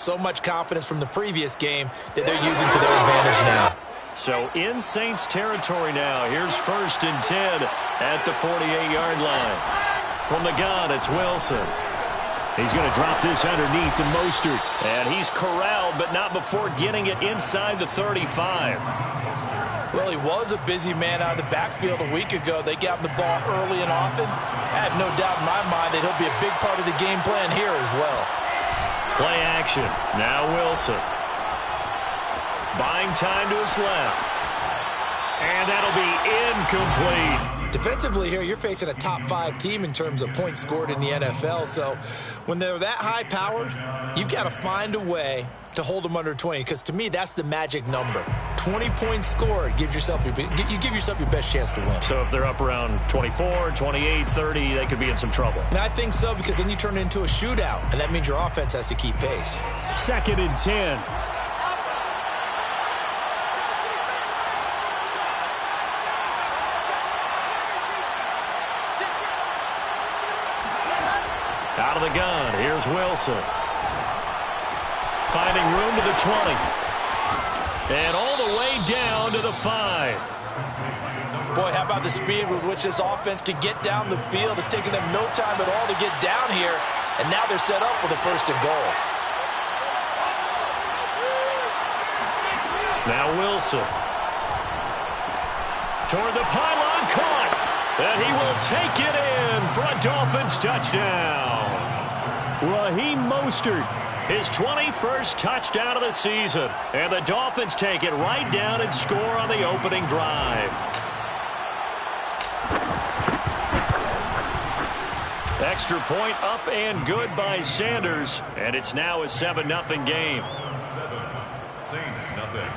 So much confidence from the previous game that they're using to their advantage now. So in Saints territory now. Here's 1st and 10 at the 48-yard line. From the gun, it's Wilson. He's going to drop this underneath to Mostert. And he's corralled, but not before getting it inside the 35. Well, he was a busy man out of the backfield a week ago. They got him the ball early and often. I have no doubt in my mind that he'll be a big part of the game plan here as well. Play action. Now Wilson. Buying time to his left. And that'll be incomplete. Defensively here, you're facing a top 5 team in terms of points scored in the NFL. So when they're that high-powered, you've got to find a way to hold them under 20. Because to me, that's the magic number. 20 points scored gives yourself you give yourself your best chance to win. So if they're up around 24, 28, 30, they could be in some trouble. And I think so, because then you turn it into a shootout, and that means your offense has to keep pace. 2nd and 10. Out of the gun, here's Wilson. Finding room to the 20. And all the way down to the 5. Boy, how about the speed with which this offense can get down the field? It's taken them no time at all to get down here, and now they're set up with a 1st and goal. Now Wilson. Toward the pylon, caught. And he will take it in for a Dolphins touchdown. Raheem Mostert, his 21st touchdown of the season. And the Dolphins take it right down and score on the opening drive. Extra point up and good by Sanders. And it's now a 7-0 game. 7, Saints nothing.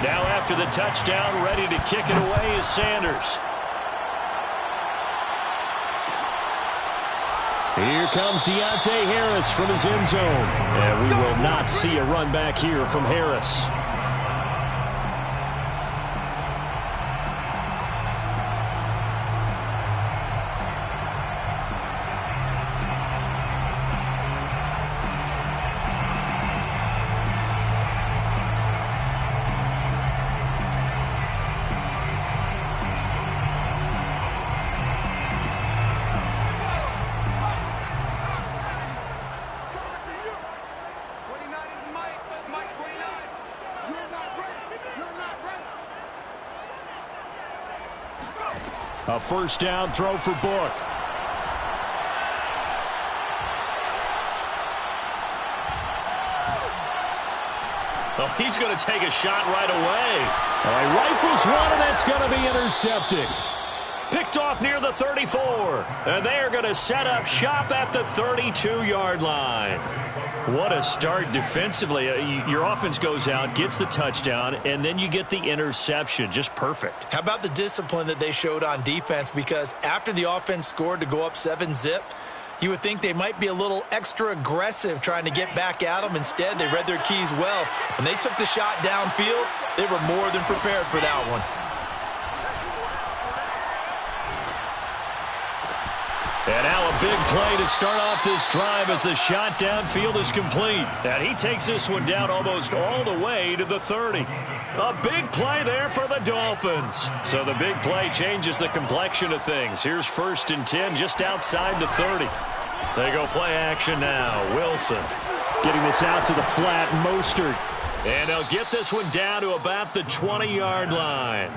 Now after the touchdown, ready to kick it away is Sanders. Here comes Deontay Harris from his end zone. And we will not see a run back here from Harris. A 1st down throw for Book. Oh, he's going to take a shot right away. He rifles one, and that's going to be intercepted. Picked off near the 34. And they are going to set up shop at the 32-yard line. What a start defensively. Your offense goes out, gets the touchdown, and then you get the interception. Just perfect. How about the discipline that they showed on defense? Because after the offense scored to go up 7-zip, you would think they might be a little extra aggressive trying to get back at them. Instead, they read their keys well. When they took the shot downfield, they were more than prepared for that one. And now a big play to start off this drive as the shot downfield is complete. And he takes this one down almost all the way to the 30. A big play there for the Dolphins. So the big play changes the complexion of things. Here's 1st and 10 just outside the 30. They go play action now. Wilson getting this out to the flat. Mostert. And they'll get this one down to about the 20-yard line.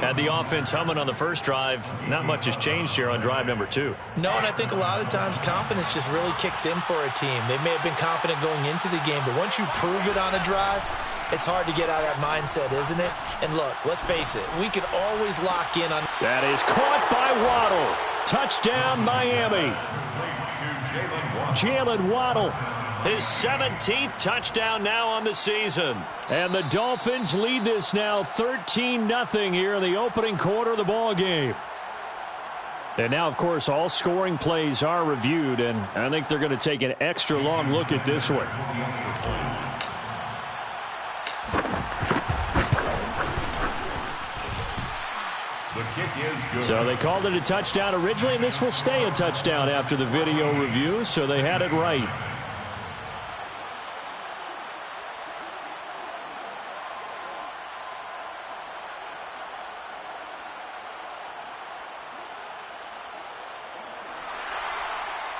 Had the offense humming on the first drive. Not much has changed here on drive number 2. No, and I think a lot of times confidence just really kicks in for a team. They may have been confident going into the game, but once you prove it on a drive, it's hard to get out of that mindset, isn't it? And look, let's face it, we can always lock in on... That is caught by Waddle. Touchdown, Miami. Jalen Waddle. His 17th touchdown now on the season. And the Dolphins lead this now 13-0 here in the opening quarter of the ball game. And now, of course, all scoring plays are reviewed, and I think they're going to take an extra long look at this one. The kick is good. So they called it a touchdown originally, and this will stay a touchdown after the video review, so they had it right.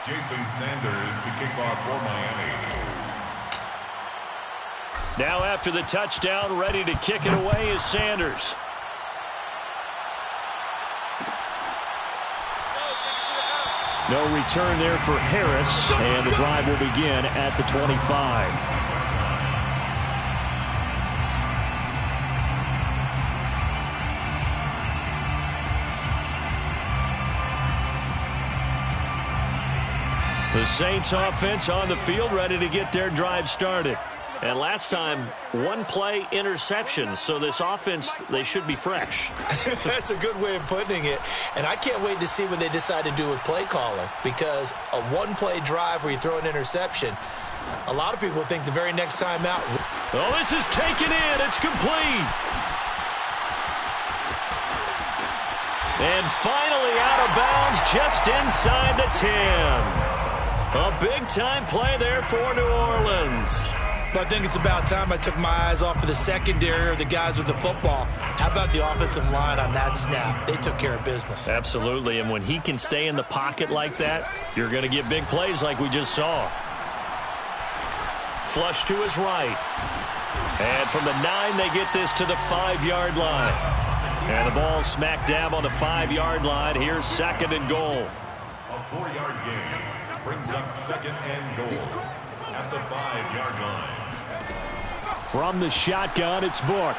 Jason Sanders to kick off for Miami. Now after the touchdown, ready to kick it away is Sanders. No return there for Harris, and the drive will begin at the 25. The Saints offense on the field, ready to get their drive started. And last time, one play interception, so this offense, they should be fresh. That's a good way of putting it. And I can't wait to see what they decide to do with play calling, because a one-play drive where you throw an interception, a lot of people think the very next time out. Oh, this is taken in. It's complete. And finally out of bounds, just inside the 10. A big-time play there for New Orleans. But I think it's about time I took my eyes off of the secondary or the guys with the football. How about the offensive line on that snap? They took care of business. Absolutely, and when he can stay in the pocket like that, you're going to get big plays like we just saw. Flush to his right. And from the 9, they get this to the 5-yard line. And the ball smack dab on the 5-yard line. Here's 2nd and goal. A 4-yard gain brings up 2nd and goal at the 5-yard line. From the shotgun, it's Book.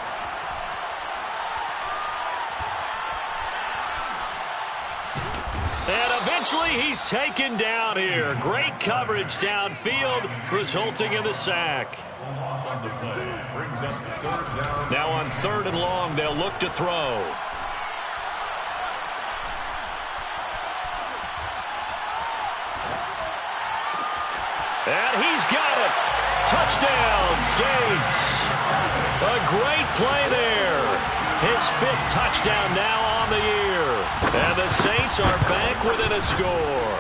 And eventually he's taken down here. Great coverage downfield, resulting in the sack. Loss on the play brings up 3rd down. Now on 3rd and long, they'll look to throw. And he's got it. Touchdown, Saints. A great play there. His 5th touchdown now on the year. And the Saints are back within a score.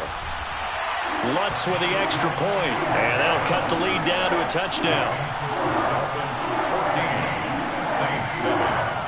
Lutz with the extra point. And that'll cut the lead down to a touchdown. Dolphins 14, Saints 7.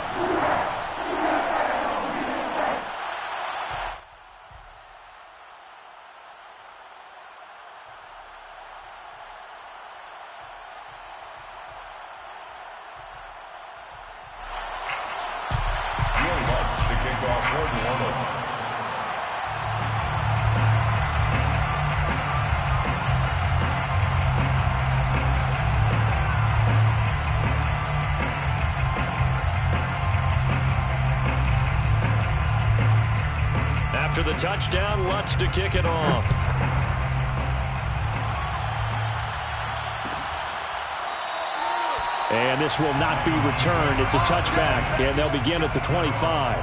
After the touchdown, Lutz to kick it off. And this will not be returned. It's a touchback, and they'll begin at the 25.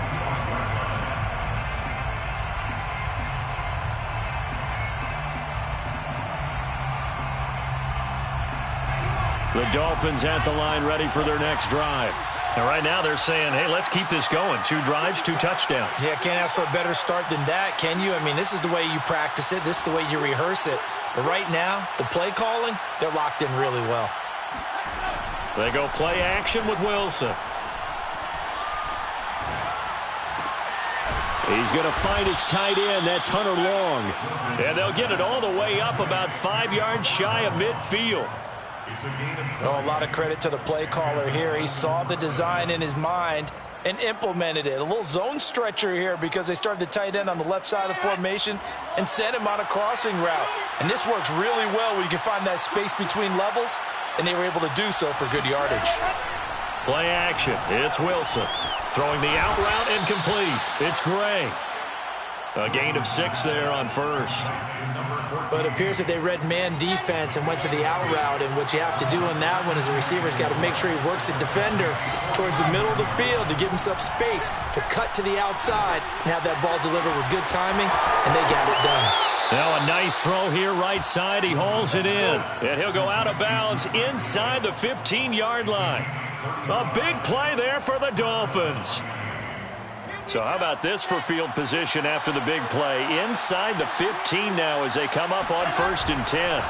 The Dolphins at the line ready for their next drive. And right now they're saying, hey, let's keep this going. 2 drives, 2 touchdowns. Yeah, can't ask for a better start than that, can you? I mean, this is the way you practice it. This is the way you rehearse it. But right now, the play calling, they're locked in really well. They go play action with Wilson. He's going to find his tight end. That's Hunter Long. And they'll get it all the way up about 5 yards shy of midfield. Oh, a lot of credit to the play caller here. He saw the design in his mind and implemented it. A little zone stretcher here because they started the tight end on the left side of the formation and sent him on a crossing route. And this works really well when you can find that space between levels, and they were able to do so for good yardage. Play action. It's Wilson. Throwing the out route incomplete. It's Gray. A gain of 6 there on first. Number But it appears that they read man defense and went to the out route, and what you have to do in that one is the receiver's got to make sure he works the defender towards the middle of the field to give himself space to cut to the outside and have that ball delivered with good timing, and they got it done. Now a nice throw here right side. He hauls it in, and he'll go out of bounds inside the 15-yard line. A big play there for the Dolphins. So how about this for field position after the big play? Inside the 15 now as they come up on 1st and 10.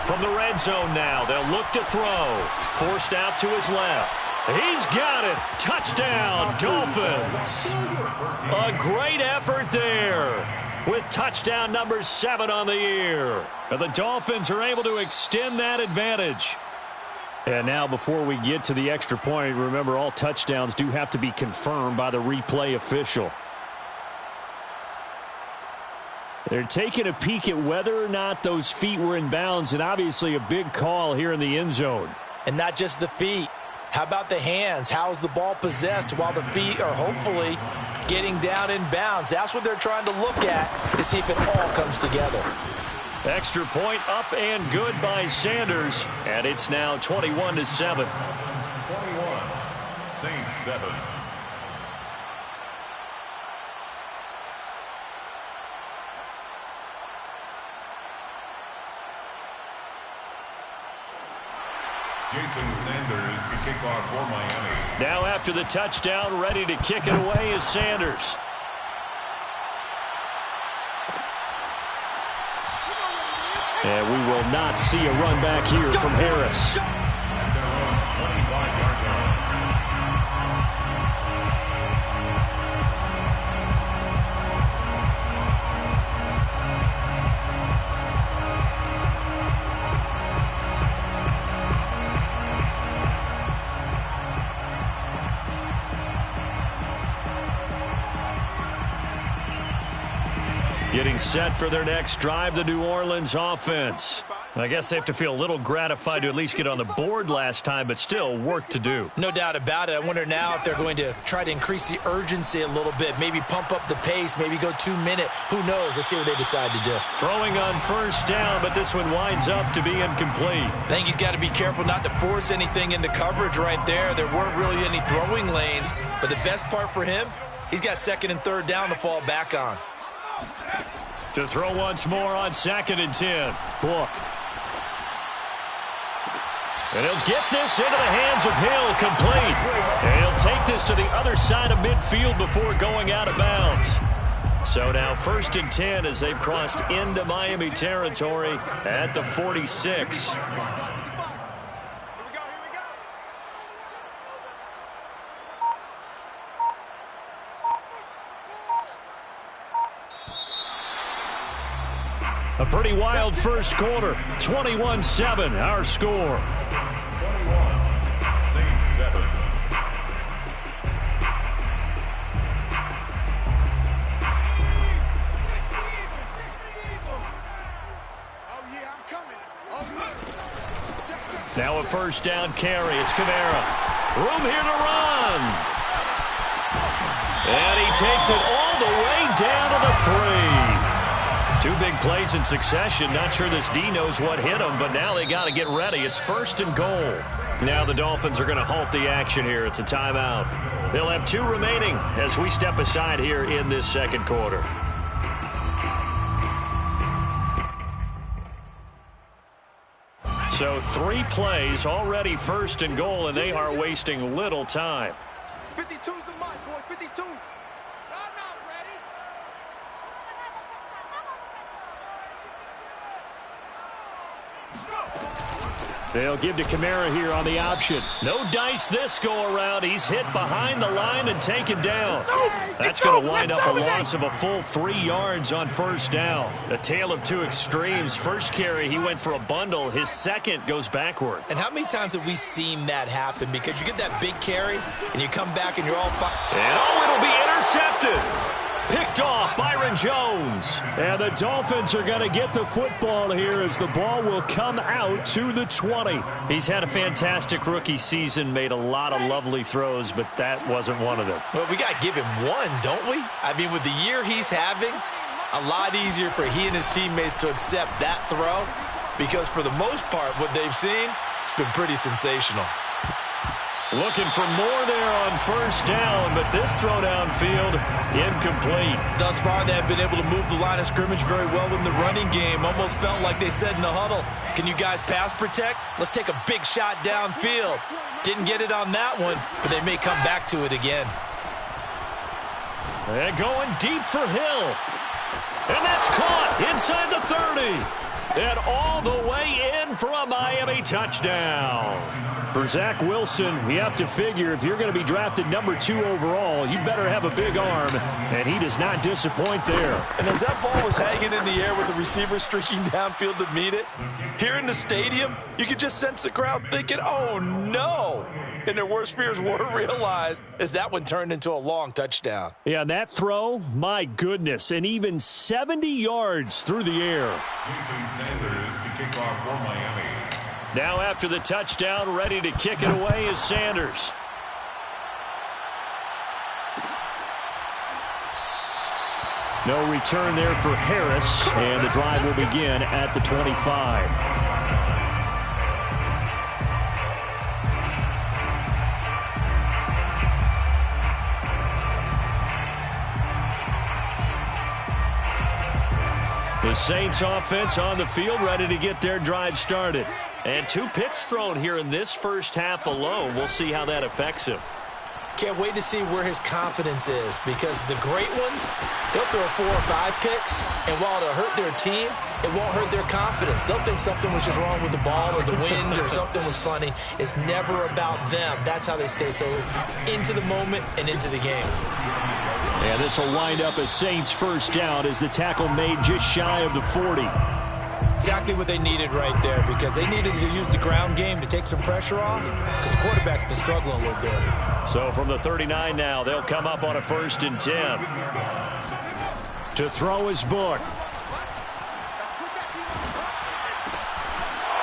From the red zone now, they'll look to throw. Forced out to his left. He's got it. Touchdown, Dolphins. A great effort there with touchdown number 7 on the year. And the Dolphins are able to extend that advantage. And now before we get to the extra point, remember all touchdowns do have to be confirmed by the replay official. They're taking a peek at whether or not those feet were in bounds, and obviously a big call here in the end zone. And not just the feet. How about the hands? How's the ball possessed while the feet are hopefully getting down in bounds? That's what they're trying to look at to see if it all comes together. Extra point up and good by Sanders, and it's now 21-7. 21, Saints 7. Jason Sanders to kick off for Miami. Now after the touchdown, ready to kick it away is Sanders. And we will not see a run back here from Harris. At their own 25-yard line. Getting set for their next drive, the New Orleans offense. I guess they have to feel a little gratified to at least get on the board last time, but still work to do. No doubt about it. I wonder now if they're going to try to increase the urgency a little bit, maybe pump up the pace, maybe go 2-minute. Who knows? Let's see what they decide to do. Throwing on 1st down, but this one winds up to be incomplete. I think he's got to be careful not to force anything into coverage right there. There weren't really any throwing lanes, but the best part for him, he's got 2nd and 3rd down to fall back on. To throw once more on 2nd and 10. Book. And he'll get this into the hands of Hill, complete. And he'll take this to the other side of midfield before going out of bounds. So now 1st and 10 as they've crossed into Miami territory at the 46. A pretty wild first quarter. 21-7, our score. 21, Saints 7. Now a 1st down carry. It's Kamara. Room here to run. And he takes it all the way down to the 3. 2 big plays in succession. Not sure this D knows what hit him, but now they got to get ready. It's 1st and goal. Now the Dolphins are going to halt the action here. It's a timeout. They'll have 2 remaining as we step aside here in this 2nd quarter. So 3 plays, already 1st and goal, and they are wasting little time. 52's the mark, boys. 52. They'll give to Kamara here on the option. No dice this go-around. He's hit behind the line and taken down. That's going to wind up a loss of a full 3 yards on 1st down. A tale of 2 extremes. First carry, he went for a bundle. His second goes backward. And how many times have we seen that happen? Because you get that big carry, and you come back and you're all fine. And it'll be intercepted. Picked off Byron Jones. And the Dolphins are going to get the football here as the ball will come out to the 20. He's had a fantastic rookie season, made a lot of lovely throws, but that wasn't one of them. Well, we got to give him one, don't we? I mean, with the year he's having, A lot easier for he and his teammates to accept that throw because for the most part, what they've seen, it's been pretty sensational. Looking for more there on first down, but this throw downfield, incomplete. Thus far, they have been able to move the line of scrimmage very well in the running game. Almost felt like they said in the huddle, can you guys pass protect? Let's take a big shot downfield. Didn't get it on that one, but they may come back to it again. And going deep for Hill. And that's caught inside the 30. And all the way in for a Miami touchdown. For Zach Wilson, you have to figure if you're going to be drafted number 2 overall, you better have a big arm, and he does not disappoint there. And as that ball was hanging in the air with the receiver streaking downfield to meet it, here in the stadium, you could just sense the crowd thinking, oh, no. And their worst fears were realized as that one turned into a long touchdown. Yeah, that throw, my goodness, and even 70 yards through the air. Jason Sanders to kick off for Miami. Now after the touchdown, ready to kick it away is Sanders. No return there for Harris, and the drive will begin at the 25. The Saints offense on the field ready to get their drive started. And 2 picks thrown here in this first half alone. We'll see how that affects him. Can't wait to see where his confidence is because the great ones, they'll throw 4 or 5 picks, and while it'll hurt their team, it won't hurt their confidence. They'll think something was just wrong with the ball or the wind or something was funny. It's never about them. That's how they stay so into the moment and into the game. And this will wind up as Saints first down as the tackle made just shy of the 40. Exactly what they needed right there because they needed to use the ground game to take some pressure off because the quarterback's been struggling a little bit. So from the 39 now, they'll come up on a 1st and 10. To throw is Book.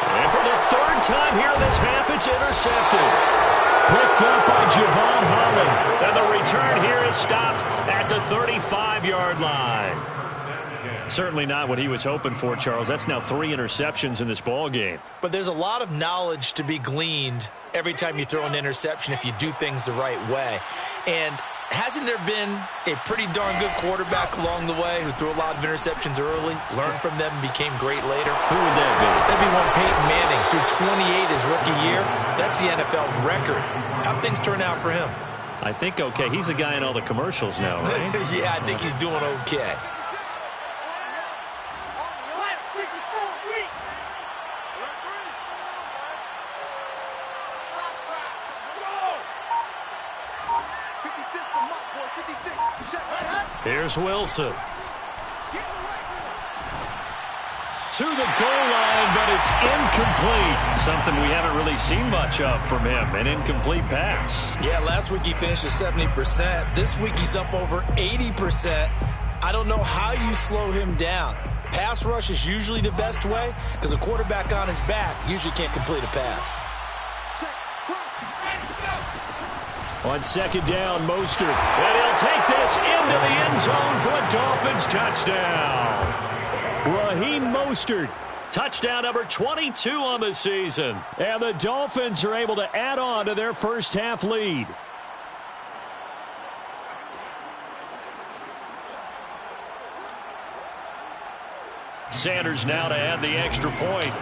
And for the 3rd time here this half, it's intercepted. Picked up by Javon Holland. And the return here is stopped at the 35-yard line. Certainly not what he was hoping for, Charles. That's now 3 interceptions in this ball game. But there's a lot of knowledge to be gleaned every time you throw an interception if you do things the right way. And hasn't there been a pretty darn good quarterback along the way who threw a lot of interceptions early, learned from them, and became great later? Who would that be? That'd be one Peyton Manning. Threw 28 his rookie year. That's the NFL record. How'd things turn out for him? I think okay. He's a guy in all the commercials now, right? Yeah, I think he's doing okay. Here's Wilson. To the goal line, but it's incomplete. Something we haven't really seen much of from him, an incomplete pass. Yeah, last week he finished at 70%. This week he's up over 80%. I don't know how you slow him down. Pass rush is usually the best way because a quarterback on his back usually can't complete a pass. On 2nd down, Mostert. And he'll take this into the end zone for a Dolphins touchdown. Raheem Mostert, touchdown number 22 on the season. And the Dolphins are able to add on to their first half lead. Sanders now to add the extra point.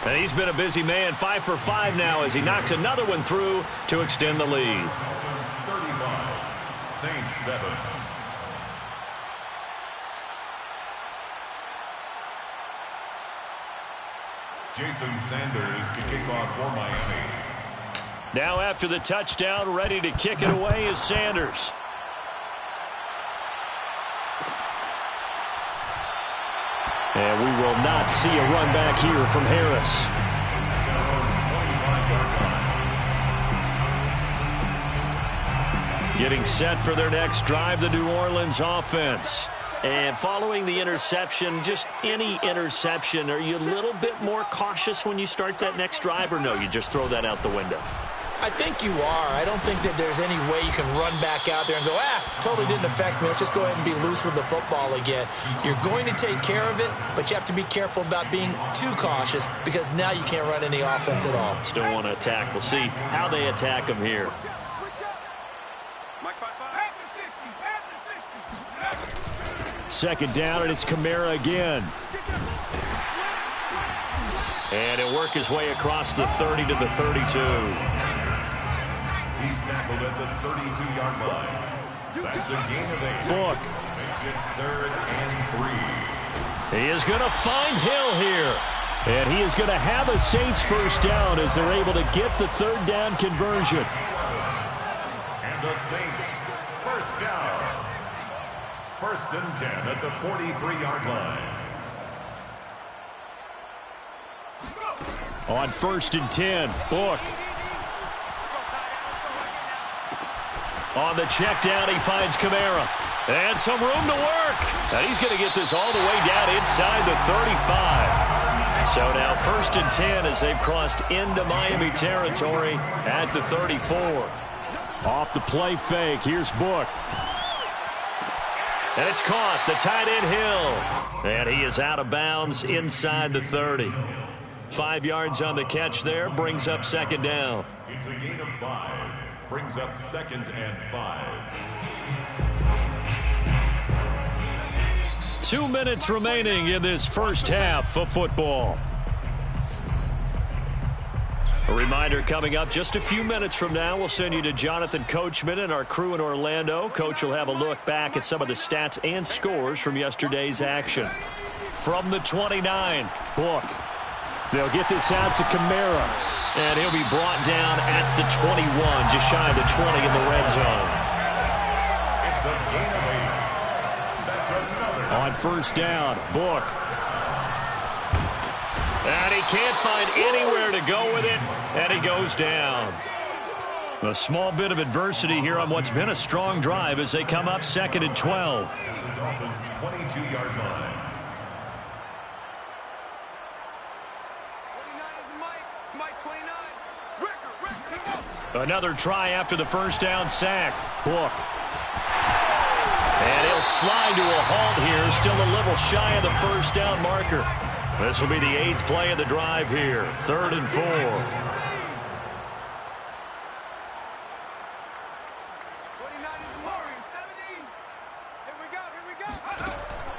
And he's been a busy man, 5 for 5 now as he knocks another one through to extend the lead. 35, Saints 7. Jason Sanders to kick off for Miami. Now after the touchdown, ready to kick it away is Sanders. And we will not see a run back here from Harris. Getting set for their next drive, the New Orleans offense. And following the interception, just any interception, are you a little bit more cautious when you start that next drive, or no, you just throw that out the window? I think you are. I don't think that there's any way you can run back out there and go, totally didn't affect me. Let's just go ahead and be loose with the football again. You're going to take care of it, but you have to be careful about being too cautious because now you can't run any offense at all. Still want to attack. We'll see how they attack him here. Second down, and it's Kamara again. And he'll work his way across the 30 to the 32. He's tackled at the 32-yard line. That's a gain of 8. Book. Makes it 3rd and 3. He is going to find Hill here. And he is going to have a Saints first down as they're able to get the 3rd down conversion. And the Saints first down. 1st and 10 at the 43-yard line. On 1st and 10, Book. On the check down, he finds Kamara. And some room to work. And he's going to get this all the way down inside the 35. So now 1st and 10 as they've crossed into Miami territory at the 34. Off the play fake, here's Book. And it's caught, the tight end Hill. And he is out of bounds inside the 30. 5 yards on the catch there, brings up 2nd down. It's a gain of 5. Brings up 2nd and 5. 2 minutes remaining in this first half of football. A reminder coming up just a few minutes from now, we'll send you to Jonathan Coachman and our crew in Orlando. Coach will have a look back at some of the stats and scores from yesterday's action. From the 29, Book. They'll get this out to Kamara. And he'll be brought down at the 21, just shy of the 20 in the red zone. It's a gain of 8. That's another. On 1st down, Book. And he can't find anywhere to go with it, and he goes down. A small bit of adversity here on what's been a strong drive as they come up 2nd and 12. The Dolphins' 22-yard line. Another try after the first down sack. Book. And he'll slide to a halt here, still a little shy of the first down marker. This will be the 8th play of the drive here, 3rd and 4.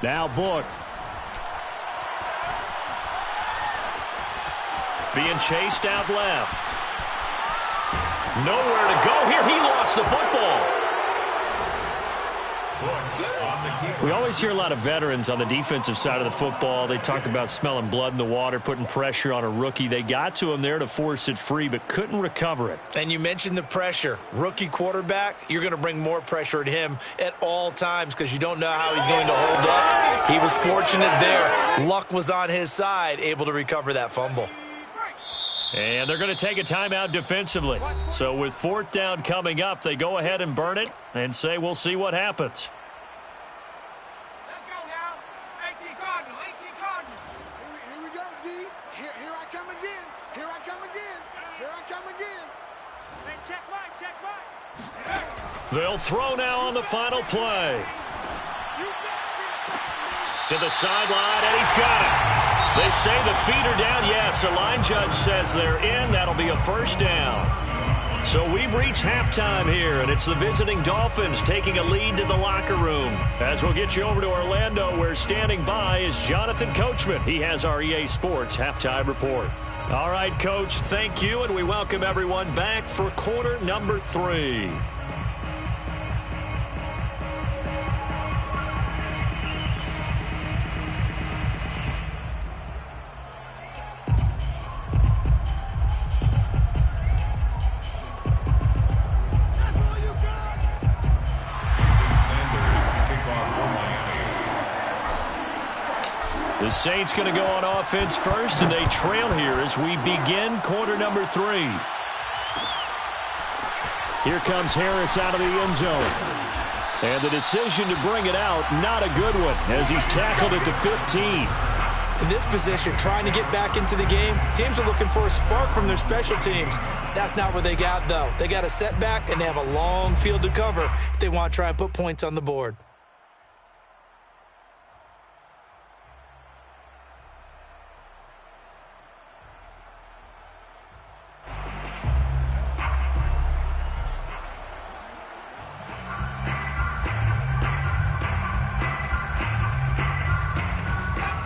Now Book. Being chased out left. Nowhere to go here. He lost the football. We always hear a lot of veterans on the defensive side of the football. They talk about smelling blood in the water, putting pressure on a rookie. They got to him there to force it free, but couldn't recover it. And you mentioned the pressure. Rookie quarterback, you're going to bring more pressure at him at all times because you don't know how he's going to hold up. He was fortunate there. Luck was on his side, able to recover that fumble. And they're going to take a timeout defensively. So with 4th down coming up, they go ahead and burn it and say we'll see what happens. Let's go now. 18 Cardinal, 18 Cardinal. Here we go, D. Here I come again. Here I come again. Here I come again. Hey, check right, check right. They'll throw now on the final play. To the sideline, and he's got it. They say the feet are down. Yes, the line judge says they're in. That'll be a first down. So we've reached halftime here, and it's the visiting Dolphins taking a lead to the locker room. As we'll get you over to Orlando, where standing by is Jonathan Coachman. He has our EA Sports halftime report. All right, Coach, thank you, and we welcome everyone back for quarter number 3. The Saints going to go on offense first, and they trail here as we begin quarter number 3. Here comes Harris out of the end zone. And the decision to bring it out, not a good one, as he's tackled at the 15. In this position, trying to get back into the game, teams are looking for a spark from their special teams. That's not what they got, though. They got a setback, and they have a long field to cover if they want to try and put points on the board.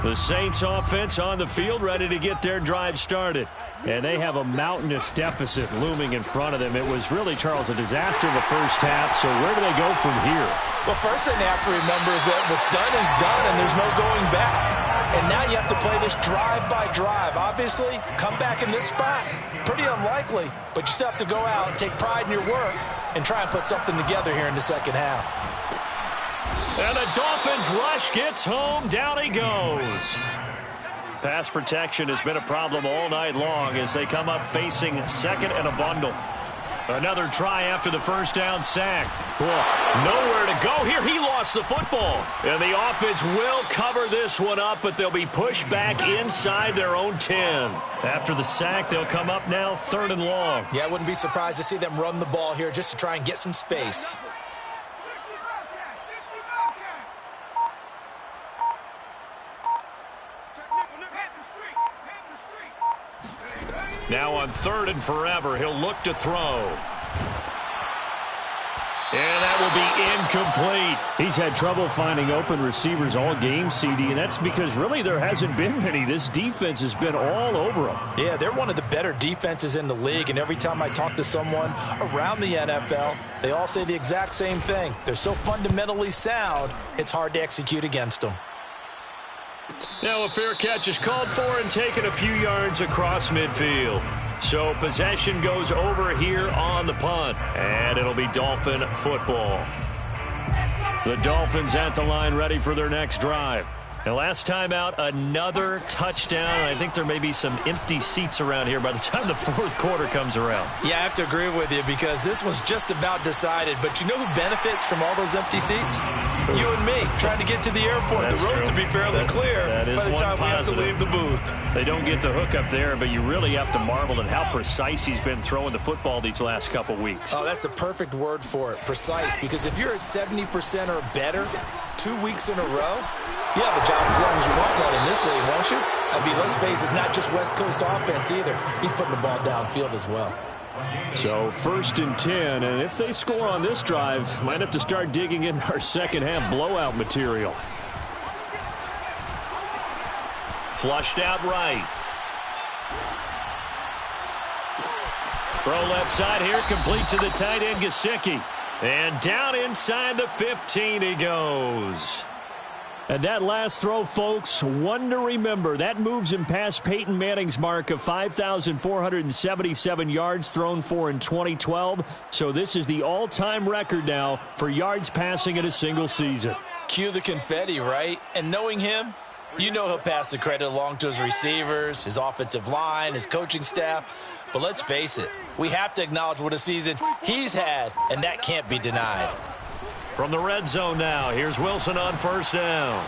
The Saints offense on the field ready to get their drive started. And they have a mountainous deficit looming in front of them. It was really, Charles, a disaster in the first half. So where do they go from here? Well, first thing they have to remember is that what's done is done, and there's no going back. And now you have to play this drive by drive. Obviously, come back in this spot, pretty unlikely. But you still have to go out and take pride in your work and try and put something together here in the second half. And the Dolphins rush gets home. Down he goes. Pass protection has been a problem all night long as they come up facing second and a bundle. Another try after the first down sack. Nowhere to go here. He lost the football. And the offense will cover this one up, but they'll be pushed back inside their own 10. After the sack, they'll come up now 3rd and long. Yeah, I wouldn't be surprised to see them run the ball here just to try and get some space. Now on 3rd and forever, he'll look to throw. And that will be incomplete. He's had trouble finding open receivers all game, CD, and that's because really there hasn't been many. This defense has been all over them. Yeah, they're one of the better defenses in the league, and every time I talk to someone around the NFL, they all say the exact same thing. They're so fundamentally sound, it's hard to execute against them. Now a fair catch is called for and taken a few yards across midfield. So possession goes over here on the punt, and it'll be Dolphin football. The Dolphins at the line ready for their next drive. And last time out, another touchdown. I think there may be some empty seats around here by the time the 4th quarter comes around. Yeah, I have to agree with you because this one's just about decided. But you know who benefits from all those empty seats? You and me, trying to get to the airport. That's the road true. to be fairly clear by the time we have to leave the booth. They don't get the hook up there, but you really have to marvel at how precise he's been throwing the football these last couple weeks. Oh, that's the perfect word for it, precise. Because if you're at 70% or better 2 weeks in a row, you have a job as long as you want one in this league, won't you? I mean, let's face it, it's not just West Coast offense either. He's putting the ball downfield as well. So 1st and 10, and if they score on this drive, might have to start digging in our second half blowout material. Flushed out right. Throw left side here, complete to the tight end, Gesicki. And down inside the 15 he goes. And that last throw, folks, one to remember. That moves him past Peyton Manning's mark of 5,477 yards thrown for in 2012. So this is the all-time record now for yards passing in a single season. Cue the confetti, right? And knowing him, you know he'll pass the credit along to his receivers, his offensive line, his coaching staff. But let's face it, we have to acknowledge what a season he's had, and that can't be denied. From the red zone now, here's Wilson on 1st down.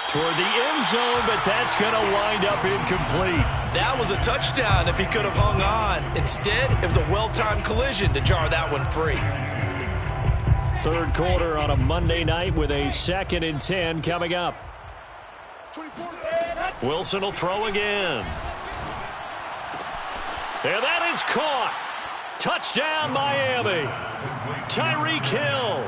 Toward the end zone, but that's going to wind up incomplete. That was a touchdown if he could have hung on. Instead, it was a well-timed collision to jar that one free. 3rd quarter on a Monday night with a 2nd and 10 coming up. Wilson will throw again. And that is caught. Touchdown, Miami. Tyreek Hill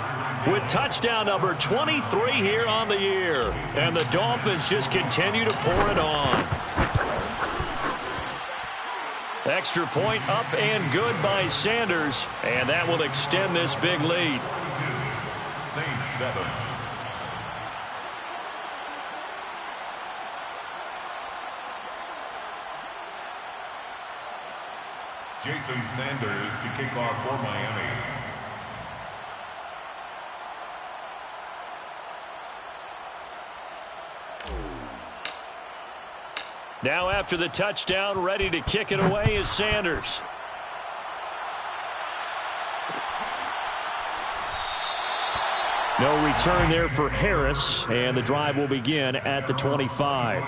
with touchdown number 23 here on the year. And the Dolphins just continue to pour it on. Extra point up and good by Sanders. And that will extend this big lead. Saints 7. Jason Sanders to kick off for Miami. Now after the touchdown, ready to kick it away is Sanders. No return there for Harris, and the drive will begin at the 25.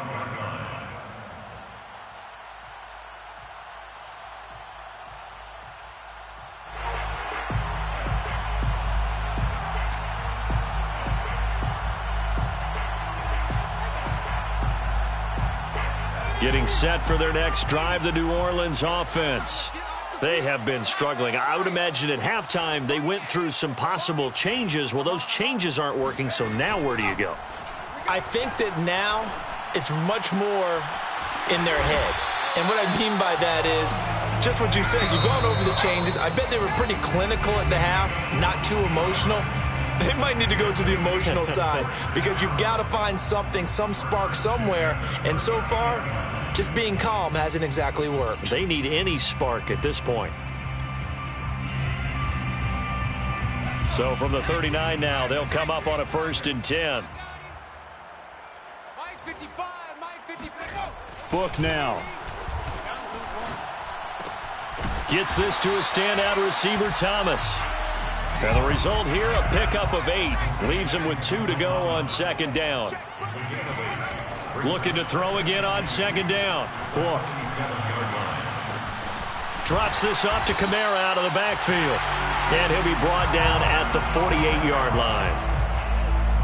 Getting set for their next drive, the New Orleans offense. They have been struggling. I would imagine at halftime they went through some possible changes. Well, those changes aren't working, so now where do you go? I think that now it's much more in their head. And what I mean by that is just what you said. You've gone over the changes. I bet they were pretty clinical at the half, not too emotional. They might need to go to the emotional side because you've got to find something, some spark somewhere. And so far, just being calm hasn't exactly worked. They need any spark at this point. So from the 39 now, they'll come up on a 1st and 10. Mike 55, Mike 55. Book now. Gets this to a standout receiver, Thomas. And the result here, a pickup of 8. Leaves him with 2 to go on 2nd down. Looking to throw again on 2nd down. Book. Drops this off to Kamara out of the backfield. And he'll be brought down at the 48-yard line.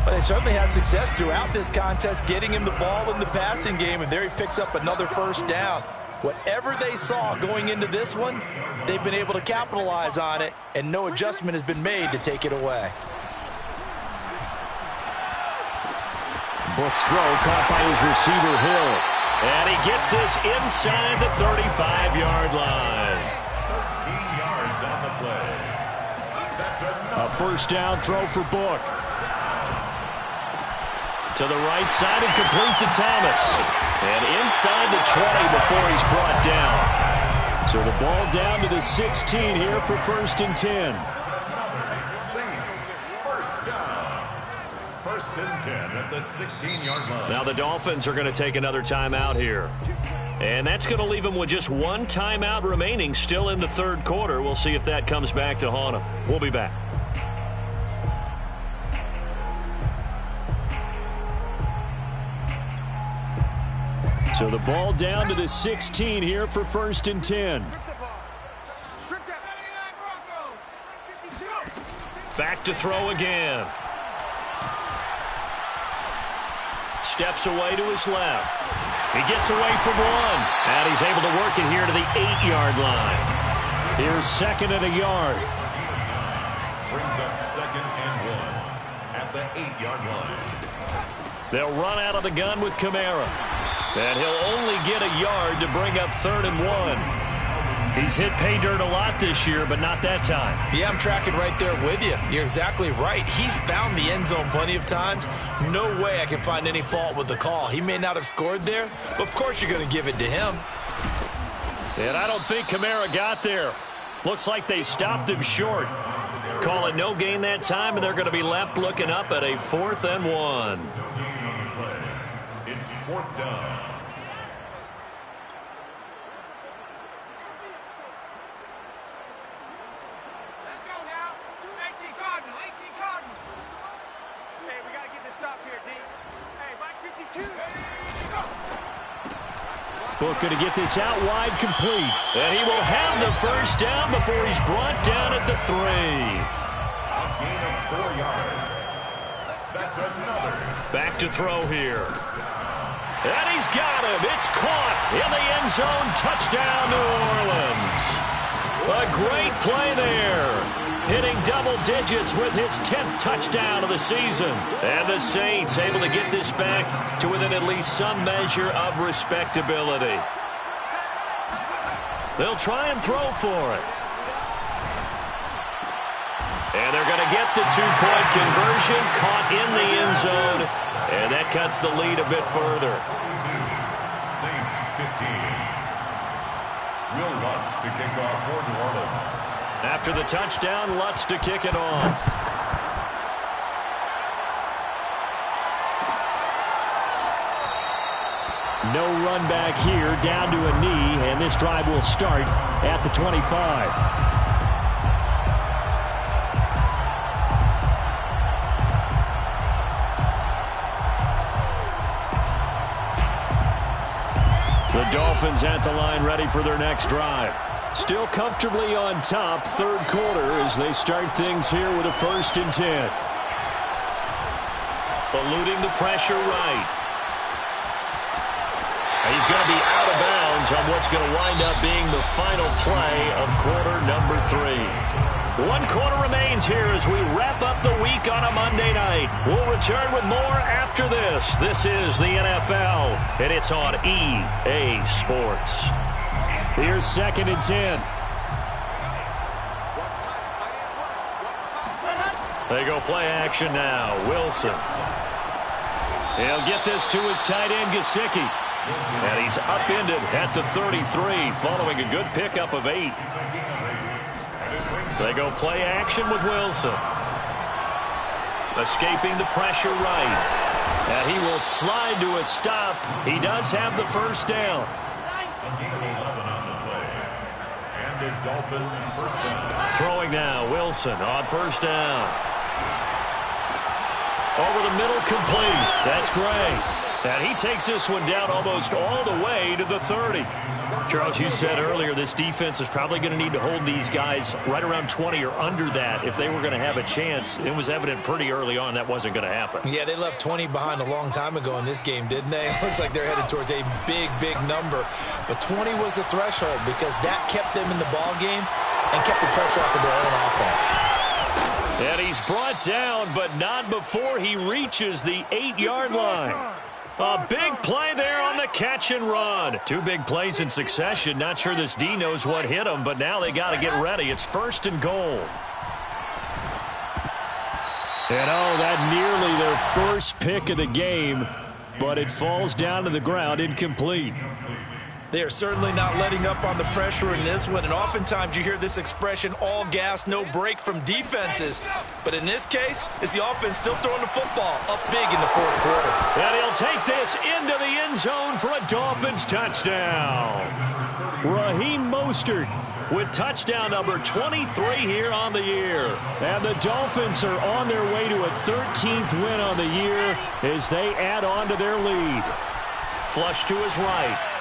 But they certainly had success throughout this contest, getting him the ball in the passing game, and there he picks up another 1st down. Whatever they saw going into this one, they've been able to capitalize on it, and no adjustment has been made to take it away. Book's throw caught by his receiver, Hill. And he gets this inside the 35-yard line. 13 yards on the play. That's A 1st down throw for Book. To the right side and complete to Thomas. And inside the 20 before he's brought down. So the ball down to the 16 here for 1st and 10. Saints, 1st down. 1st and 10 at the 16-yard line. Now the Dolphins are going to take another timeout here. And that's going to leave them with just 1 timeout remaining still in the 3rd quarter. We'll see if that comes back to haunt them. We'll be back. So the ball down to the 16 here for 1st and 10. Back to throw again. Steps away to his left. He gets away from 1. And he's able to work it here to the 8-yard line. Here's 2nd and a yard. Brings up 2nd and 1 at the 8-yard line. They'll run out of the gun with Kamara. And he'll only get a yard to bring up 3rd and 1. He's hit pay dirt a lot this year, but not that time. Yeah, I'm tracking right there with you. You're exactly right. He's found the end zone plenty of times. No way I can find any fault with the call. He may not have scored there, but of course you're going to give it to him. And I don't think Kamara got there. Looks like they stopped him short. Call it no gain that time, and they're going to be left looking up at a 4th and 1. It's 4th down. Let's go now. 18 Cardinal, 18 Cardinal. Hey, we got to get this stop here, D. Hey, Mike 52. Book going to get this out wide, complete. And he will have the 1st down before he's brought down at the 3. A gain of 4 yards. That's another. Back to throw here. And he's got him. It's caught in the end zone. Touchdown, New Orleans. A great play there. Hitting double digits with his 10th touchdown of the season. And the Saints able to get this back to within at least some measure of respectability. They'll try and throw for it. And they're going to get the 2-point conversion, caught in the end zone, and that cuts the lead a bit further. Saints 15. Will Lutz to kick off for New Orleans. After the touchdown, Lutz to kick it off. No run back here, down to a knee, and this drive will start at the 25. The Dolphins at the line ready for their next drive. Still comfortably on top, 3rd quarter as they start things here with a 1st and 10. Eluding the pressure right. He he's going to be out of bounds on what's going to wind up being the final play of quarter number 3. 1 quarter remains here as we wrap up the week on a Monday night. We'll return with more after this. This is the NFL, and it's on EA Sports. Here's 2nd and 10. They go play action now. Wilson. He'll get this to his tight end, Gesicki. And he's upended at the 33 following a good pickup of 8. They go play action with Wilson. Escaping the pressure right. And he will slide to a stop. He does have the first down. Throwing now, Wilson on first down. Over the middle, complete. That's Gray. And he takes this one down almost all the way to the 30. Charles, you said earlier this defense is probably going to need to hold these guys right around 20 or under that if they were going to have a chance. It was evident pretty early on that wasn't going to happen. Yeah, they left 20 behind a long time ago in this game, didn't they? It looks like they're headed towards a big, big number. But 20 was the threshold because that kept them in the ball game and kept the pressure off of their own offense. And he's brought down, but not before he reaches the 8-yard line. A big play there on the catch and run. 2 big plays in succession. Not sure this D knows what hit him, but now they got to get ready. It's 1st and goal. And that nearly their first pick of the game, but it falls down to the ground incomplete. They are certainly not letting up on the pressure in this one, and oftentimes you hear this expression, all gas, no break from defenses. But in this case, it's the offense still throwing the football up big in the 4th quarter. And he'll take this into the end zone for a Dolphins touchdown. Raheem Mostert with touchdown number 23 here on the year. And the Dolphins are on their way to a 13th win on the year as they add on to their lead. Flush to his right.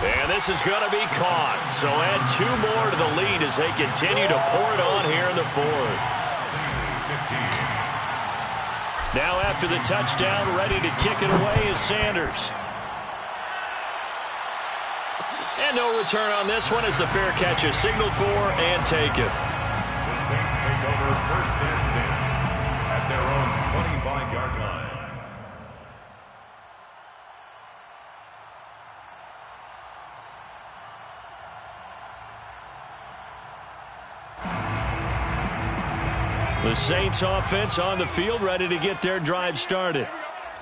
And this is going to be caught. So add 2 more to the lead as they continue to pour it on here in the 4th. Now after the touchdown, ready to kick it away is Sanders. And no return on this one as the fair catch is signaled for and taken. The Saints take over 1st and 10 at their own 25-yard line. The Saints offense on the field ready to get their drive started.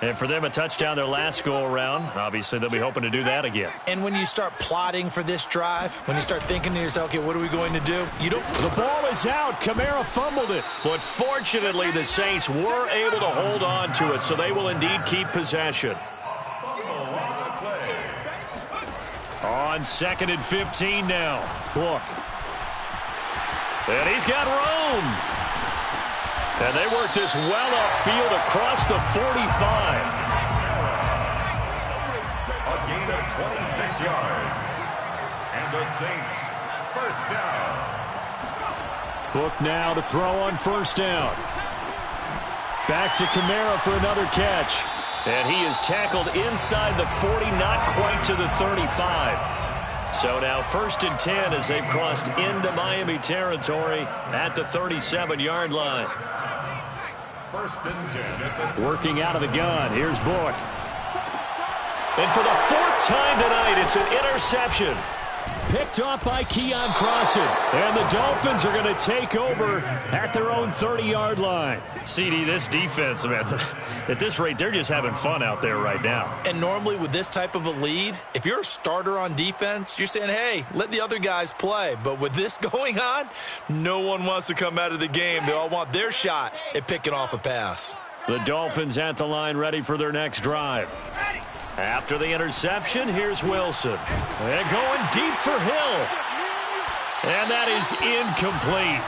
And for them, a touchdown their last go-around. Obviously, they'll be hoping to do that again. And when you start plotting for this drive, when you start thinking to yourself, okay, what are we going to do? You don't. The ball is out. Kamara fumbled it. But fortunately, the Saints were able to hold on to it, so they will indeed keep possession. On 2nd and 15 now. Book. And he's got room. And they work this well upfield across the 45. A gain of 26 yards. And the Saints, 1st down. Book now to throw on 1st down. Back to Kamara for another catch. And he is tackled inside the 40, not quite to the 35. So now 1st and 10 as they've crossed into Miami territory at the 37-yard line. 1st and 10. Working out of the gun. Here's Book. And for the 4th time tonight, it's an interception. Picked off by Keon Crossan. And the Dolphins are going to take over at their own 30-yard line. CD, this defense, man, at this rate, they're just having fun out there right now. And normally with this type of a lead, if you're a starter on defense, you're saying, hey, let the other guys play. But with this going on, no one wants to come out of the game. They all want their shot at picking off a pass. The Dolphins at the line ready for their next drive. After the interception, here's Wilson. And going deep for Hill. And that is incomplete.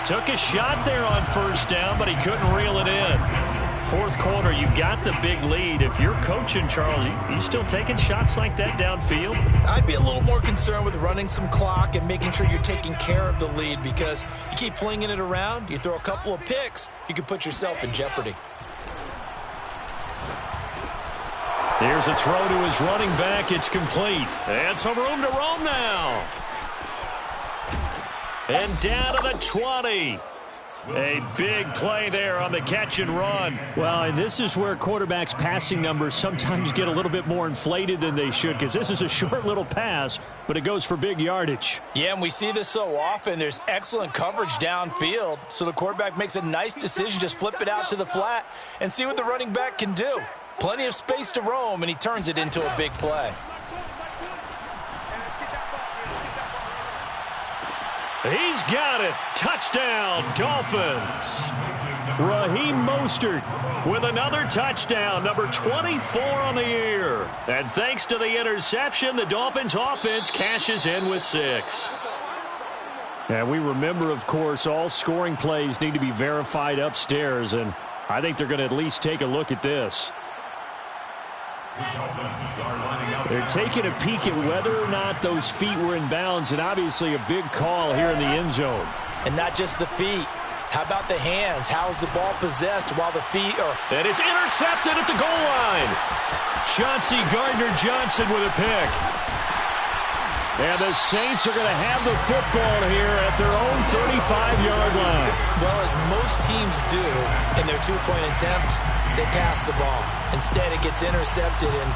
Took a shot there on 1st down, but he couldn't reel it in. 4th quarter, you've got the big lead. If you're coaching, Charles, you still taking shots like that downfield? I'd be a little more concerned with running some clock and making sure you're taking care of the lead because you keep flinging it around, you throw a couple of picks, you could put yourself in jeopardy. Here's a throw to his running back. It's complete. And some room to roam now. And down to the 20. A big play there on the catch and run. Well, and this is where quarterbacks' passing numbers sometimes get a little bit more inflated than they should, because this is a short little pass, but it goes for big yardage. Yeah, and we see this so often. There's excellent coverage downfield, so the quarterback makes a nice decision, just flip it out to the flat and see what the running back can do. Plenty of space to roam, and he turns it into a big play. He's got it. Touchdown, Dolphins. Raheem Mostert With another touchdown, number 24 on the year. And thanks to the interception, the Dolphins offense cashes in with 6. And we remember, of course, all scoring plays need to be verified upstairs, and I think they're going to at least take a look at this. They're taking a peek at whether or not those feet were in bounds, and obviously a big call here in the end zone. And not just the feet. How about the hands? How is the ball possessed while the feet are... And it's intercepted at the goal line. Chauncey Gardner-Johnson with a pick. And the Saints are going to have the football here at their own 35-yard line. Well, as most teams do in their two-point attempt, they pass the ball. Instead, it gets intercepted. And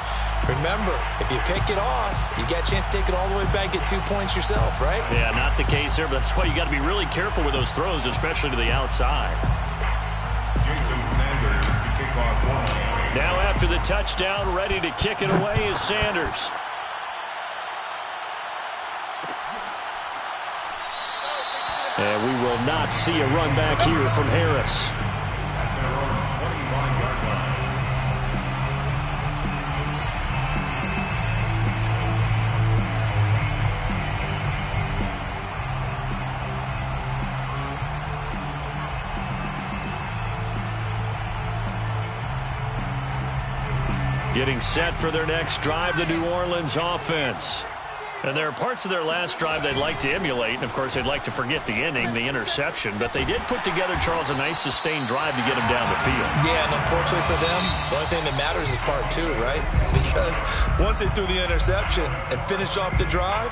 remember, if you pick it off, you get a chance to take it all the way back, get 2 points yourself, right? Yeah, not the case there, but that's why you got to be really careful with those throws, especially to the outside. Jason Sanders to kick off one. Now after the touchdown, ready to kick it away is Sanders. And we will not see a run back here from Harris. At their own 25-yard line. Getting set for their next drive, the New Orleans offense. And there are parts of their last drive they'd like to emulate. And, of course, they'd like to forget the inning, the interception. But they did put together, Charles, a nice sustained drive to get them down the field. Yeah, and unfortunately for them, the only thing that matters is part 2, right? Because once they threw the interception and finished off the drive,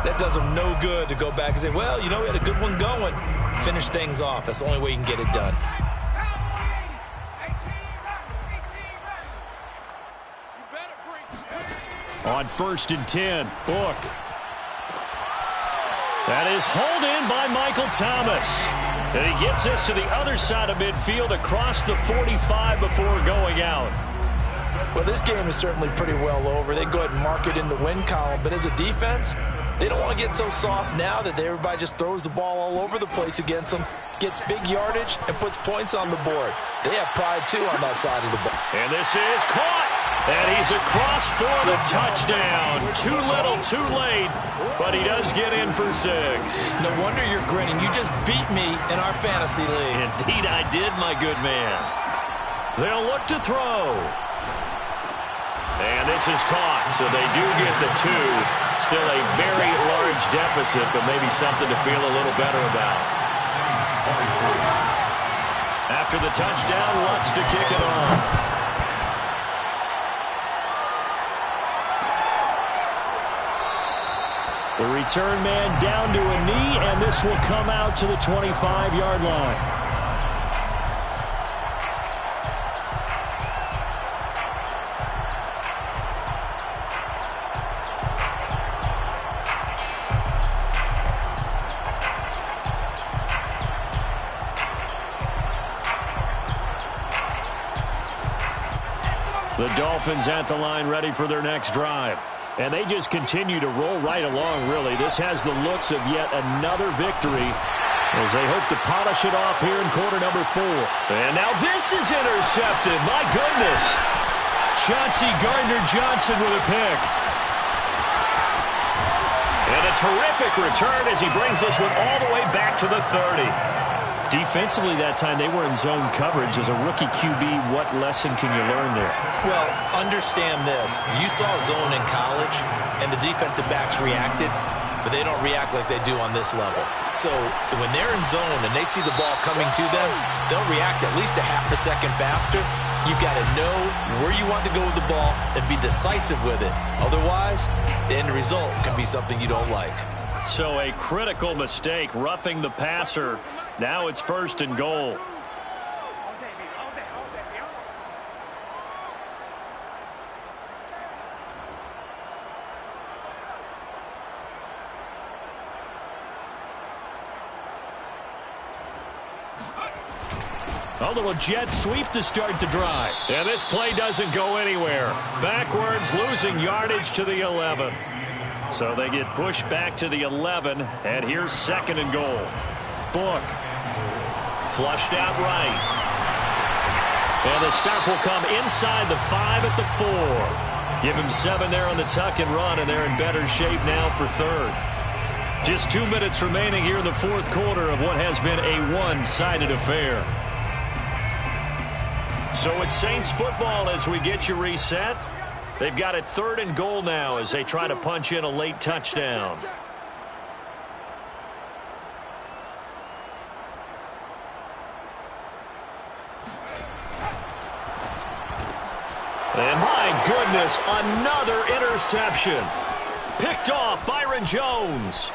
that does them no good to go back and say, well, you know, we had a good one going. Finish things off. That's the only way you can get it done. On 1st and 10, Book. That is hauled in by Michael Thomas. And he gets this to the other side of midfield across the 45 before going out. Well, this game is certainly pretty well over. They can go ahead and mark it in the win column. But as a defense, they don't want to get so soft now that everybody just throws the ball all over the place against them, gets big yardage, and puts points on the board. They have pride, too, on that side of the ball. And this is caught. And he's across for the touchdown. Too little, too late. But he does get in for 6. No wonder you're grinning. You just beat me in our fantasy league. Indeed I did, my good man. They'll look to throw. And this is caught, so they do get the 2. Still a very large deficit, but maybe something to feel a little better about. After the touchdown, Lutz to kick it off. The return man down to a knee, and this will come out to the 25-yard line. The Dolphins at the line ready for their next drive. And they just continue to roll right along, really. This has the looks of yet another victory as they hope to polish it off here in quarter number 4. And now this is intercepted. My goodness. Chauncey Gardner-Johnson with a pick. And a terrific return as he brings this one all the way back to the 30. Defensively that time, they were in zone coverage. As a rookie QB, what lesson can you learn there? Well, understand this. You saw zone in college, and the defensive backs reacted, but they don't react like they do on this level. So when they're in zone and they see the ball coming to them, they'll react at least a half a second faster. you've got to know where you want to go with the ball and be decisive with it. Otherwise, the end result can be something you don't like. So a critical mistake, roughing the passer. Now it's 1st and goal. A little jet sweep to start the drive. And this play doesn't go anywhere. Backwards, losing yardage to the 11. So they get pushed back to the 11, and here's 2nd and goal. Book. Flushed out right. And the stop will come inside the 5 at the 4. Give him 7 there on the tuck and run, and they're in better shape now for 3rd. Just 2 minutes remaining here in the 4th quarter of what has been a one-sided affair. So it's Saints football as we get you reset. They've got it 3rd and goal now as they try to punch in a late touchdown. And my goodness, another interception. Picked off Byron Jones.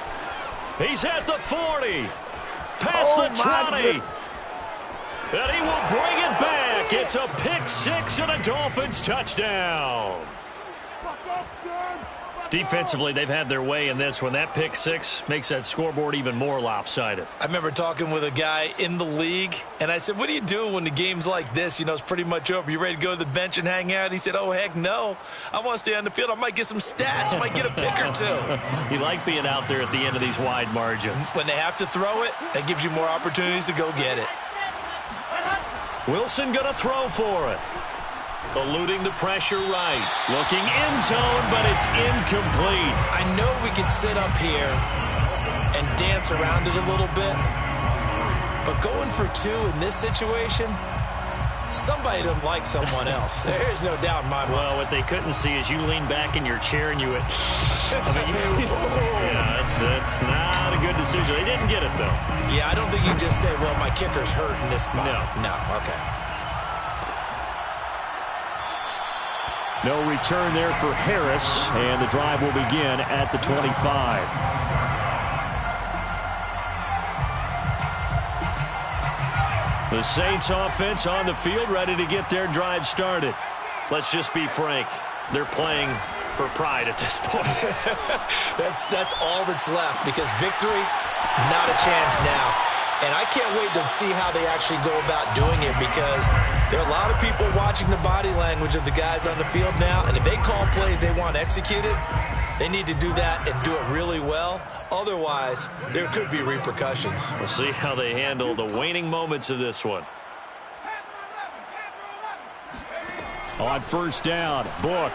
He's at the 40. Past the 20. And he will bring it back. It's a pick 6 and a Dolphins touchdown. Defensively, they've had their way in this one. That pick 6 makes that scoreboard even more lopsided. I remember talking with a guy in the league, and I said, what do you do when the game's like this? You know, it's pretty much over. You ready to go to the bench and hang out? He said, oh, heck no. I want to stay on the field. I might get some stats. I might get a pick or 2. You like being out there at the end of these wide margins. When they have to throw it, that gives you more opportunities to go get it. Wilson going to throw for it. Eluding the pressure right. Looking end zone, but it's incomplete. I know we can sit up here and dance around it a little bit, but going for 2 in this situation, somebody doesn't like someone else. There's no doubt in my mind. Well, what they couldn't see is you lean back in your chair and you went, yeah, that's not a good decision. They didn't get it, though. Yeah, I don't think you just say, well, my kicker's hurt in this spot. No, okay. No return there for Harris, and the drive will begin at the 25. The Saints offense on the field, ready to get their drive started. Let's just be frank. They're playing for pride at this point. That's all that's left, because victory, not a chance now. And I can't wait to see how they actually go about doing it, because there are a lot of people watching the body language of the guys on the field now, and if they call plays they want executed, they need to do that and do it really well. Otherwise, there could be repercussions. We'll see how they handle the waning moments of this one. On 1st down, Book.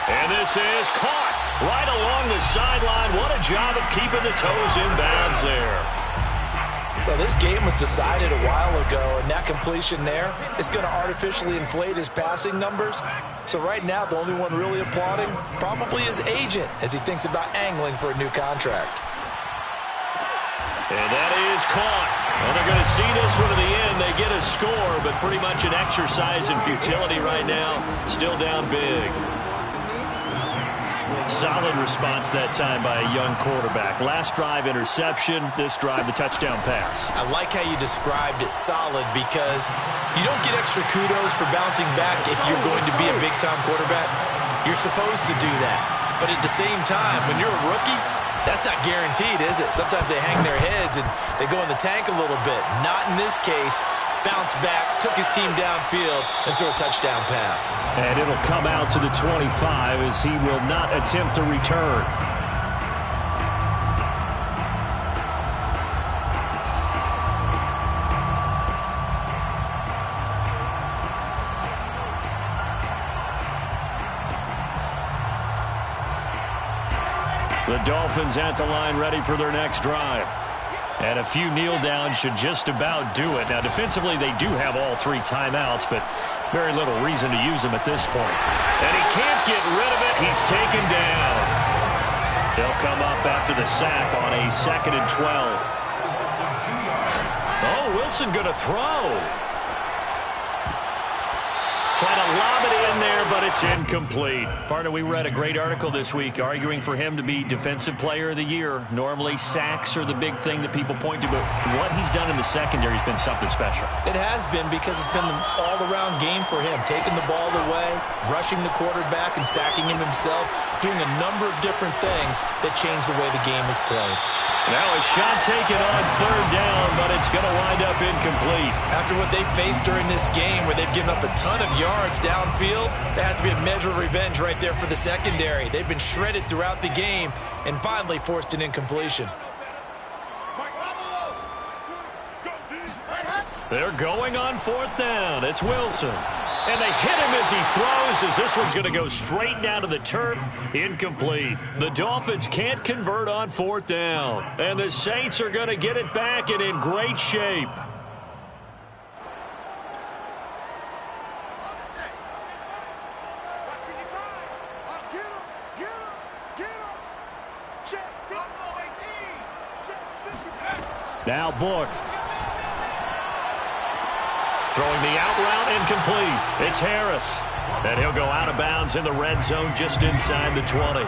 And this is caught right along the sideline. What a job of keeping the toes in bounds there. Well, this game was decided a while ago, and that completion there is going to artificially inflate his passing numbers. So right now, the only one really applauding probably his agent as he thinks about angling for a new contract. And that is caught. And they're going to see this one to the end. They get a score, but pretty much an exercise in futility right now. Still down big. Solid response that time by a young quarterback. Last drive, interception. This drive, the touchdown pass. I like how you described it solid, because you don't get extra kudos for bouncing back if you're going to be a big-time quarterback. You're supposed to do that. But at the same time, when you're a rookie, that's not guaranteed, is it? Sometimes they hang their heads and they go in the tank a little bit. Not in this case. Bounced back, took his team downfield, and threw a touchdown pass. And it'll come out to the 25 as he will not attempt to return. The Dolphins at the line, ready for their next drive. And a few kneel downs should just about do it. Now, defensively, they do have all 3 timeouts, but very little reason to use them at this point. And he can't get rid of it. He's taken down. They'll come up after the sack on a 2nd and 12. Oh, Wilson going to throw. Trying to lob it in there, but it's incomplete. Partner, we read a great article this week arguing for him to be Defensive Player of the Year. Normally, sacks are the big thing that people point to, but what he's done in the secondary has been something special. It has been, because it's been an all-around game for him. Taking the ball away, rushing the quarterback, and sacking him himself, doing a number of different things that change the way the game is played. Now a shot taken on third down, but it's going to wind up incomplete. After what they faced during this game, where they've given up a ton of yards downfield, there has to be a measure of revenge right there for the secondary. They've been shredded throughout the game and finally forced an incompletion. They're going on fourth down. It's Wilson. And they hit him as he throws, as this one's going to go straight down to the turf. Incomplete. The Dolphins can't convert on fourth down. And the Saints are going to get it back and in great shape. Now Book. Throwing the out route, incomplete. It's Harris. And he'll go out of bounds in the red zone just inside the 20.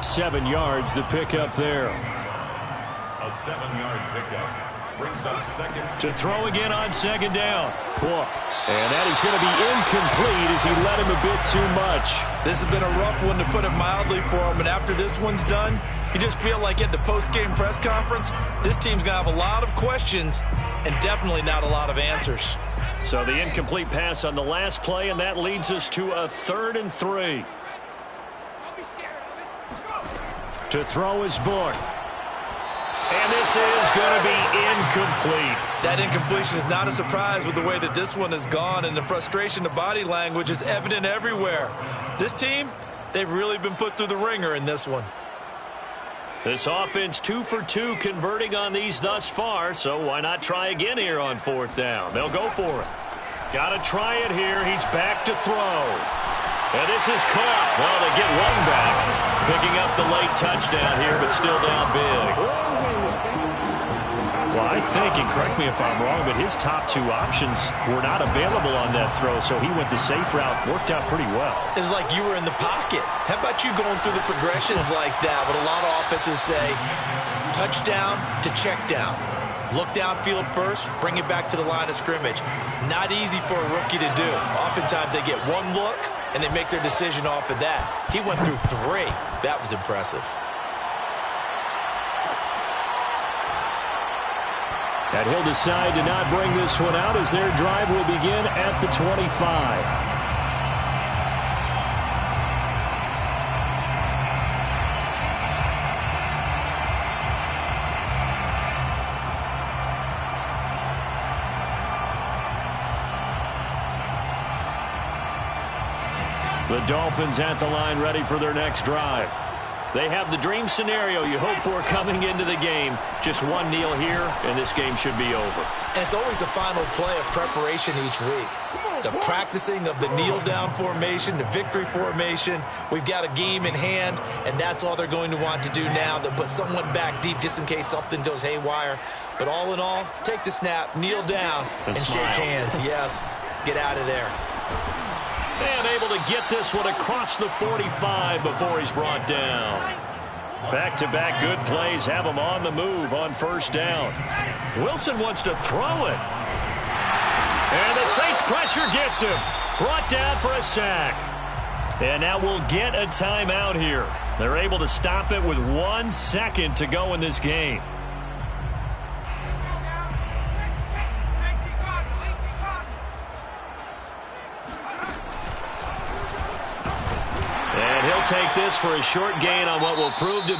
7 yards, the pickup there. A 7-yard pickup brings up second. To throw again on second down. Book. And that is going to be incomplete as he led him a bit too much. This has been a rough one, to put it mildly, for him. And after this one's done, you just feel like at the post-game press conference, this team's going to have a lot of questions and definitely not a lot of answers. So the incomplete pass on the last play, and that leads us to a 3rd and 3. To throw is Book. And this is going to be incomplete. That incompletion is not a surprise with the way that this one has gone, and the frustration, the body language is evident everywhere. This team, they've really been put through the ringer in this one. This offense 2 for 2 converting on these thus far, so why not try again here on fourth down? They'll go for it. Got to try it here. He's back to throw. And this is caught. Well, they get one back. Picking up the late touchdown here, but still down big. Well, I think, and correct me if I'm wrong, but his top 2 options were not available on that throw, so he went the safe route. Worked out pretty well. It was like you were in the pocket. How about you going through the progressions like that? But a lot of offenses say touchdown to check down. Look downfield first, bring it back to the line of scrimmage. Not easy for a rookie to do. Oftentimes they get one look and they make their decision off of that. He went through 3. That was impressive. And he'll decide to not bring this one out as their drive will begin at the 25. The Dolphins at the line ready for their next drive. They have the dream scenario you hope for coming into the game. Just one kneel here, and this game should be over. And it's always the final play of preparation each week. The practicing of the kneel-down formation, the victory formation. We've got a game in hand, and that's all they're going to want to do now. They'll put someone back deep just in case something goes haywire. But all in all, take the snap, kneel down, and shake hands. Yes, get out of there. And able to get this one across the 45 before he's brought down. Back-to-back good plays have him on the move on first down. Wilson wants to throw it. And the Saints pressure gets him. Brought down for a sack. And now we'll get a timeout here. They're able to stop it with 1 second to go in this game. And he'll take this for a short gain on what will prove to be